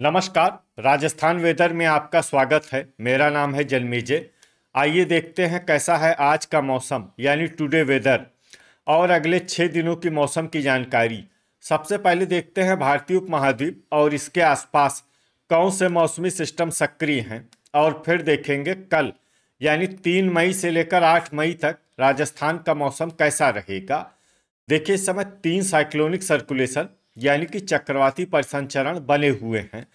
नमस्कार। राजस्थान वेदर में आपका स्वागत है। मेरा नाम है जन्मेजय। आइए देखते हैं कैसा है आज का मौसम यानी टुडे वेदर और अगले 6 दिनों की मौसम की जानकारी। सबसे पहले देखते हैं भारतीय उपमहाद्वीप और इसके आसपास कौन से मौसमी सिस्टम सक्रिय हैं और फिर देखेंगे कल यानी 3 मई से लेकर 8 मई तक राजस्थान का मौसम कैसा रहेगा। देखिए, इस समय 3 साइक्लोनिक सर्कुलेशन यानी कि चक्रवाती परिसंचरण बने हुए हैं,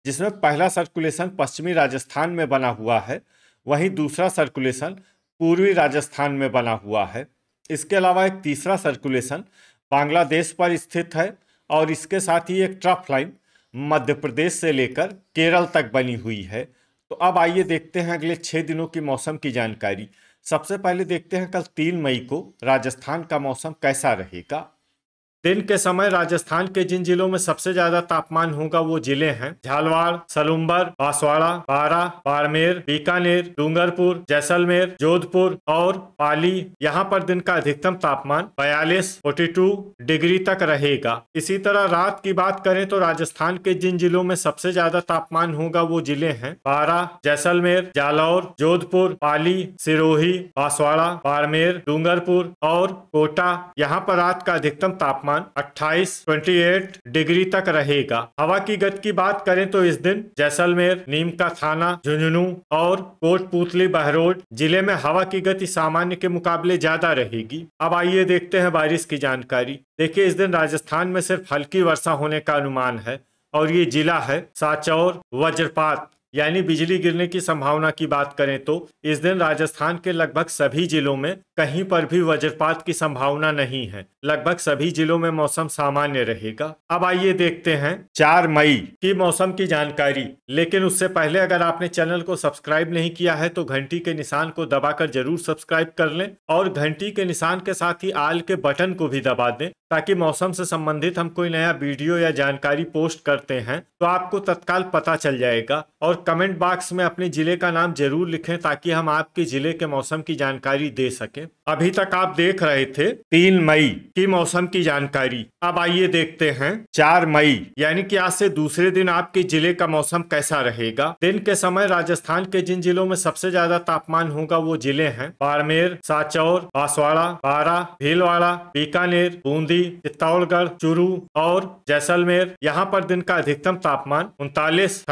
जिसमें पहला सर्कुलेशन पश्चिमी राजस्थान में बना हुआ है, वहीं दूसरा सर्कुलेशन पूर्वी राजस्थान में बना हुआ है। इसके अलावा एक तीसरा सर्कुलेशन बांग्लादेश पर स्थित है और इसके साथ ही एक ट्रफ लाइन मध्य प्रदेश से लेकर केरल तक बनी हुई है। तो अब आइए देखते हैं अगले 6 दिनों की मौसम की जानकारी। सबसे पहले देखते हैं कल 3 मई को राजस्थान का मौसम कैसा रहेगा। दिन के समय राजस्थान के जिन जिलों में सबसे ज्यादा तापमान होगा वो जिले हैं झालवाड़, सलुम्बर, बांसवाड़ा, बारां, बाड़मेर, बीकानेर, डूंगरपुर, जैसलमेर, जोधपुर और पाली। यहाँ पर दिन का अधिकतम तापमान 42 डिग्री तक रहेगा। इसी तरह रात की बात करें तो राजस्थान के जिन जिलों में सबसे ज्यादा तापमान होगा वो जिले हैं बारां, जैसलमेर, जालौर, जोधपुर, पाली, सिरोही, बांसवाड़ा, बाड़मेर, डूंगरपुर और कोटा। यहाँ पर रात का अधिकतम तापमान 28 डिग्री तक रहेगा। हवा की गति की बात करें तो इस दिन जैसलमेर, नीमका थाना, झुंझुनू और कोटपूतली बहरोड जिले में हवा की गति सामान्य के मुकाबले ज्यादा रहेगी। अब आइए देखते हैं बारिश की जानकारी। देखिए, इस दिन राजस्थान में सिर्फ हल्की वर्षा होने का अनुमान है और ये जिला है साचौर। वज्रपात यानी बिजली गिरने की संभावना की बात करें तो इस दिन राजस्थान के लगभग सभी जिलों में कहीं पर भी वज्रपात की संभावना नहीं है। लगभग सभी जिलों में मौसम सामान्य रहेगा। अब आइए देखते हैं 4 मई की मौसम की जानकारी। लेकिन उससे पहले अगर आपने चैनल को सब्सक्राइब नहीं किया है तो घंटी के निशान को दबाकर जरूर सब्सक्राइब कर लें और घंटी के निशान के साथ ही आल के बटन को भी दबा दें, ताकि मौसम से संबंधित हम कोई नया वीडियो या जानकारी पोस्ट करते हैं तो आपको तत्काल पता चल जाएगा। और कमेंट बॉक्स में अपने जिले का नाम जरूर लिखें ताकि हम आपके जिले के मौसम की जानकारी दे सकें। अभी तक आप देख रहे थे 3 मई की मौसम की जानकारी। अब आइए देखते हैं 4 मई यानी कि आज से दूसरे दिन आपके जिले का मौसम कैसा रहेगा। दिन के समय राजस्थान के जिन जिलों में सबसे ज्यादा तापमान होगा वो जिले हैं बाड़मेर, साचौर, बांसवाड़ा, बारां, भीलवाड़ा, बीकानेर, बूंदी, चित्तौड़गढ़, चूरू और जैसलमेर। यहाँ पर दिन का अधिकतम तापमान 39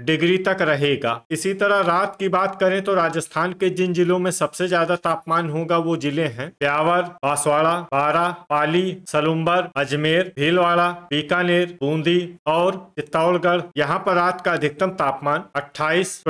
डिग्री तक रहेगा। इसी तरह रात की बात करें तो राजस्थान के जिन जिलों में सबसे ज्यादा तापमान होगा वो जिले हैं ब्यावर, बांसवाड़ा, बारां, पाली, सलुम्बर, अजमेर, भीलवाड़ा, बीकानेर, बूंदी और चित्तौड़गढ़। यहाँ पर रात का अधिकतम तापमान 28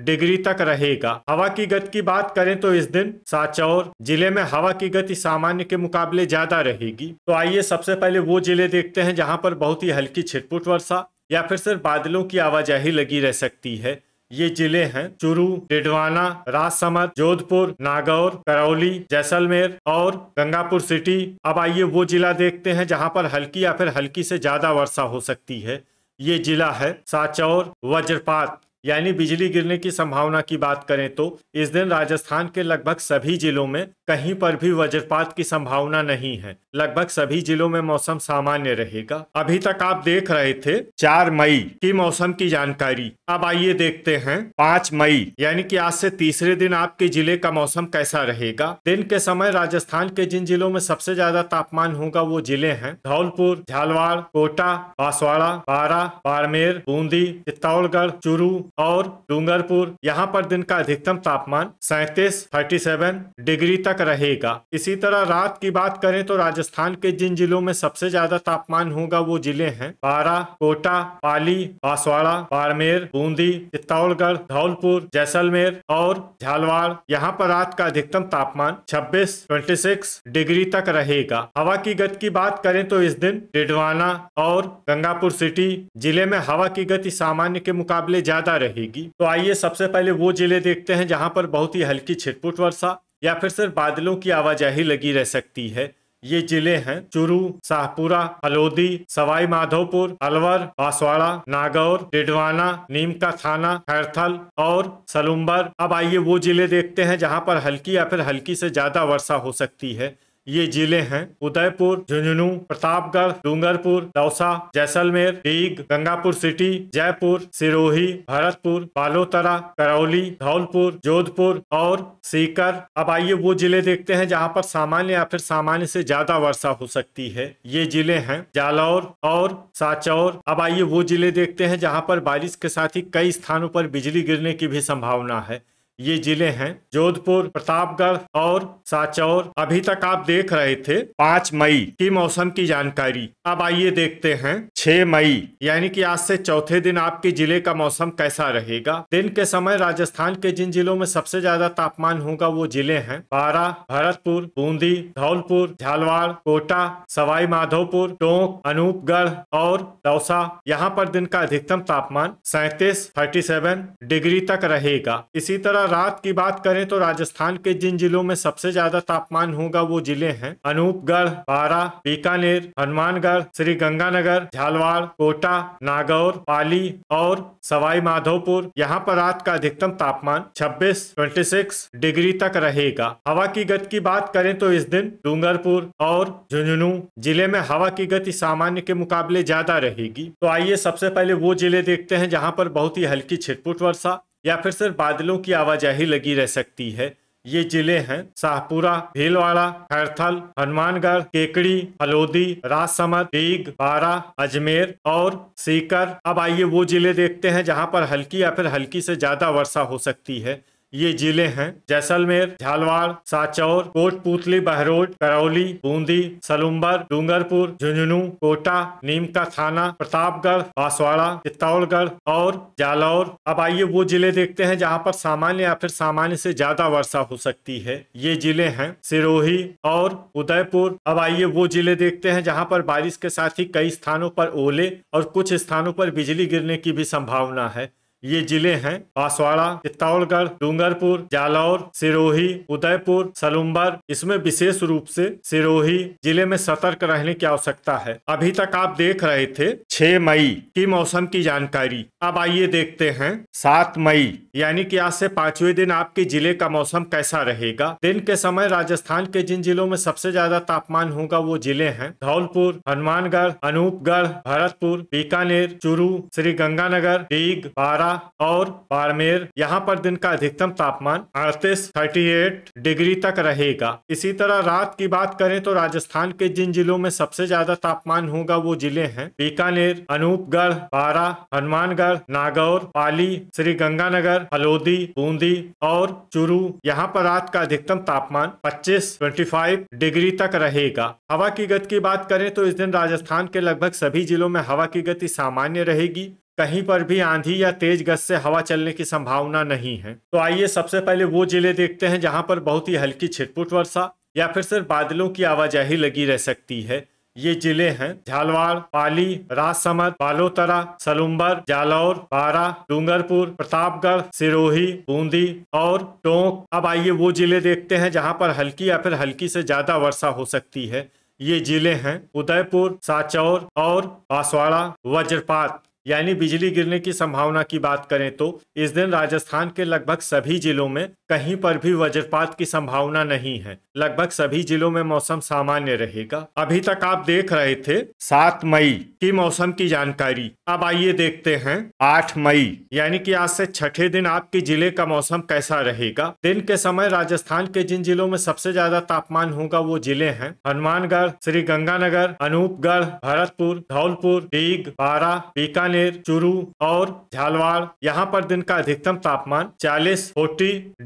डिग्री तक रहेगा। हवा की गति की बात करें तो इस दिन साचौर जिले में हवा की गति सामान्य के मुकाबले ज्यादा रहेगी। तो आइए सबसे पहले वो जिले देखते हैं जहाँ पर बहुत ही हल्की छिटपुट वर्षा या फिर सिर्फ बादलों की आवाजाही लगी रह सकती है। ये जिले हैं चूरू, डिडवाना, राजसमंद, जोधपुर, नागौर, करौली, जैसलमेर और गंगापुर सिटी। अब आइए वो जिला देखते हैं जहां पर हल्की या फिर हल्की से ज्यादा वर्षा हो सकती है। ये जिला है साचौर। वज्रपात यानी बिजली गिरने की संभावना की बात करें तो इस दिन राजस्थान के लगभग सभी जिलों में कहीं पर भी वज्रपात की संभावना नहीं है। लगभग सभी जिलों में मौसम सामान्य रहेगा। अभी तक आप देख रहे थे 4 मई की मौसम की जानकारी। अब आइए देखते हैं 5 मई यानी कि आज से तीसरे दिन आपके जिले का मौसम कैसा रहेगा। दिन के समय राजस्थान के जिन जिलों में सबसे ज्यादा तापमान होगा वो जिले हैं धौलपुर, झालवाड़, कोटा, बांसवाड़ा, बारां, बाड़मेर, बूंदी, चित्तौड़गढ़, चूरू और डूंगरपुर। यहाँ पर दिन का अधिकतम तापमान 37 डिग्री तक रहेगा। इसी तरह रात की बात करें तो राजस्थान के जिन जिलों में सबसे ज्यादा तापमान होगा वो जिले हैं बारां, कोटा, पाली, बांसवाड़ा, बाड़मेर, बूंदी, चित्तौड़गढ़, धौलपुर, जैसलमेर और झालवाड़। यहाँ पर रात का अधिकतम तापमान 26 डिग्री तक रहेगा। हवा की गति की बात करें तो इस दिन डिडवाना और गंगापुर सिटी जिले में हवा की गति सामान्य के मुकाबले ज्यादा रहेगी। तो आइए सबसे पहले वो जिले देखते हैं जहां पर बहुत ही हल्की छिटपुट वर्षा या फिर सिर्फ बादलों की आवाजाही लगी रह सकती है। ये जिले हैं चूरू, शाहपुरा, हलोदी, सवाई माधोपुर, अलवर, बांसवाड़ा, नागौर, डिडवाना, नीमका थाना, खैरथल और सलुम्बर। अब आइए वो जिले देखते हैं जहां पर हल्की या फिर हल्की से ज्यादा वर्षा हो सकती है। ये जिले हैं उदयपुर, झुंझुनू, प्रतापगढ़, डूंगरपुर, दौसा, जैसलमेर, डीग, गंगापुर सिटी, जयपुर, सिरोही, भरतपुर, बालोतरा, करौली, धौलपुर, जोधपुर और सीकर। अब आइए वो जिले देखते हैं जहां पर सामान्य या फिर सामान्य से ज्यादा वर्षा हो सकती है। ये जिले हैं जालौर और सांचौर। अब आइए वो जिले देखते हैं जहां पर बारिश के साथ ही कई स्थानों पर बिजली गिरने की भी संभावना है। ये जिले हैं जोधपुर, प्रतापगढ़ और सांचौर। अभी तक आप देख रहे थे 5 मई की मौसम की जानकारी। अब आइए देखते हैं 6 मई यानी कि आज से चौथे दिन आपके जिले का मौसम कैसा रहेगा। दिन के समय राजस्थान के जिन जिलों में सबसे ज्यादा तापमान होगा वो जिले हैं बारां, भरतपुर, बूंदी, धौलपुर, झालवाड़, कोटा, सवाई माधोपुर, टोंक, अनूपगढ़ और दौसा। यहाँ पर दिन का अधिकतम तापमान 37 डिग्री तक रहेगा। इसी तरह रात की बात करें तो राजस्थान के जिन जिलों में सबसे ज्यादा तापमान होगा वो जिले हैं अनूपगढ़, बारां, बीकानेर, हनुमानगढ़, श्री गंगानगर, झालवाड़, कोटा, नागौर, पाली और सवाई माधोपुर। यहाँ पर रात का अधिकतम तापमान 26 डिग्री तक रहेगा। हवा की गति की बात करें तो इस दिन डूंगरपुर और झुंझुनू जिले में हवा की गति सामान्य के मुकाबले ज्यादा रहेगी। तो आइए सबसे पहले वो जिले देखते हैं जहाँ पर बहुत ही हल्की छिटपुट वर्षा या फिर सिर्फ बादलों की आवाजाही लगी रह सकती है। ये जिले हैं शाहपुरा, भीलवाड़ा, खैरथल, हनुमानगढ़, केकड़ी, हलोदी, राजसमंद, डीग, बारां, अजमेर और सीकर। अब आइए वो जिले देखते हैं जहां पर हल्की या फिर हल्की से ज्यादा वर्षा हो सकती है। ये जिले हैं जैसलमेर, झालवाड़, सांचौर, कोटपूतली, बहरोड, करौली, बूंदी, सलुम्बर, डूंगरपुर, झुंझुनू, कोटा, नीमका थाना, प्रतापगढ़, बांसवाड़ा, चित्तौड़गढ़ और जालौर। अब आइए वो जिले देखते हैं जहां पर सामान्य या फिर सामान्य से ज्यादा वर्षा हो सकती है। ये जिले हैं सिरोही और उदयपुर। अब आइए वो जिले देखते हैं जहां पर बारिश के साथ ही कई स्थानों पर ओले और कुछ स्थानों पर बिजली गिरने की भी संभावना है। ये जिले हैं बांसवाड़ा, चित्तौड़गढ़, डूंगरपुर, जालौर, सिरोही, उदयपुर, सलुम्बर। इसमें विशेष रूप से सिरोही जिले में सतर्क रहने की आवश्यकता है। अभी तक आप देख रहे थे 6 मई की मौसम की जानकारी। अब आइए देखते हैं 7 मई यानी कि आज से 5वें दिन आपके जिले का मौसम कैसा रहेगा। दिन के समय राजस्थान के जिन जिलों में सबसे ज्यादा तापमान होगा वो जिले हैं धौलपुर, हनुमानगढ़, अनूपगढ़, भरतपुर, बीकानेर, चूरू, श्री गंगानगर, डीग, बारां और बाड़मेर। यहाँ पर दिन का अधिकतम तापमान 38 डिग्री तक रहेगा। इसी तरह रात की बात करें तो राजस्थान के जिन जिलों में सबसे ज्यादा तापमान होगा वो जिले हैं बीकानेर, अनूपगढ़, बारां, हनुमानगढ़, नागौर, पाली, श्री गंगानगर, हलोदी, बूंदी और चूरू। यहाँ पर रात का अधिकतम तापमान 25 डिग्री तक रहेगा। हवा की गति की बात करें तो इस दिन राजस्थान के लगभग सभी जिलों में हवा की गति सामान्य रहेगी। कहीं पर भी आंधी या तेज गति से हवा चलने की संभावना नहीं है। तो आइए सबसे पहले वो जिले देखते हैं जहां पर बहुत ही हल्की छिटपुट वर्षा या फिर सिर्फ बादलों की आवाजाही लगी रह सकती है। ये जिले हैं झालवाड़, पाली, राजसमंद, बालोतरा, सलुम्बर, जालौर, बारां, डूंगरपुर, प्रतापगढ़, सिरोही, बूंदी और टोंक। अब आइए वो जिले देखते हैं जहां पर हल्की या फिर हल्की से ज्यादा वर्षा हो सकती है। ये जिले हैं उदयपुर, सांचौर और बांसवाड़ा। वज्रपात यानी बिजली गिरने की संभावना की बात करें तो इस दिन राजस्थान के लगभग सभी जिलों में कहीं पर भी वज्रपात की संभावना नहीं है। लगभग सभी जिलों में मौसम सामान्य रहेगा। अभी तक आप देख रहे थे 7 मई की मौसम की जानकारी। अब आइए देखते हैं 8 मई यानी कि आज से छठे दिन आपके जिले का मौसम कैसा रहेगा। दिन के समय राजस्थान के जिन जिलों में सबसे ज्यादा तापमान होगा वो जिले हैं हनुमानगढ़, श्री गंगानगर, अनूपगढ़, भरतपुर, धौलपुर, डीग, बारां, बीकानेर, चूरू और झालवाड़। यहाँ पर दिन का अधिकतम तापमान 40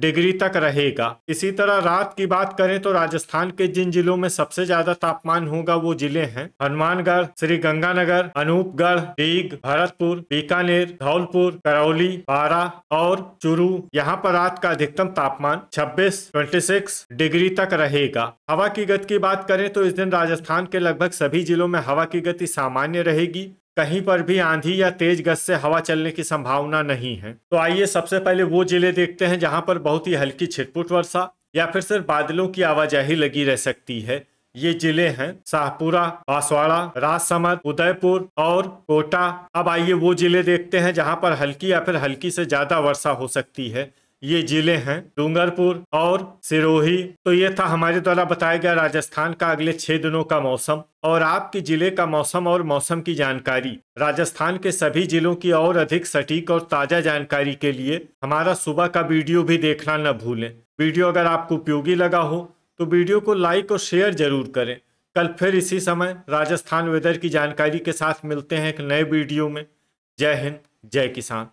डिग्री तक रहेगा। इसी तरह रात की बात करें तो राजस्थान के जिन जिलों में सबसे ज्यादा तापमान होगा वो जिले हैं हनुमानगढ़, श्री गंगानगर, अनूपगढ़, डीग, भरतपुर, बीकानेर, धौलपुर, करौली, बारां और चूरू। यहाँ पर रात का अधिकतम तापमान 26 डिग्री तक रहेगा। हवा की गति की बात करें तो इस दिन राजस्थान के लगभग सभी जिलों में हवा की गति सामान्य रहेगी। कहीं पर भी आंधी या तेज गति से हवा चलने की संभावना नहीं है। तो आइए सबसे पहले वो जिले देखते हैं जहां पर बहुत ही हल्की छिटपुट वर्षा या फिर सिर्फ बादलों की आवाजाही लगी रह सकती है। ये जिले हैं शाहपुरा, बांसवाड़ा, राजसमंद, उदयपुर और कोटा। अब आइए वो जिले देखते हैं जहां पर हल्की या फिर हल्की से ज्यादा वर्षा हो सकती है। ये जिले हैं डूंगरपुर और सिरोही। तो ये था हमारे द्वारा बताया गया राजस्थान का अगले 6 दिनों का मौसम और आपके जिले का मौसम और मौसम की जानकारी। राजस्थान के सभी जिलों की और अधिक सटीक और ताजा जानकारी के लिए हमारा सुबह का वीडियो भी देखना न भूलें। वीडियो अगर आपको उपयोगी लगा हो तो वीडियो को लाइक और शेयर जरूर करें। कल फिर इसी समय राजस्थान वेदर की जानकारी के साथ मिलते हैं एक नए वीडियो में। जय हिंद, जय किसान।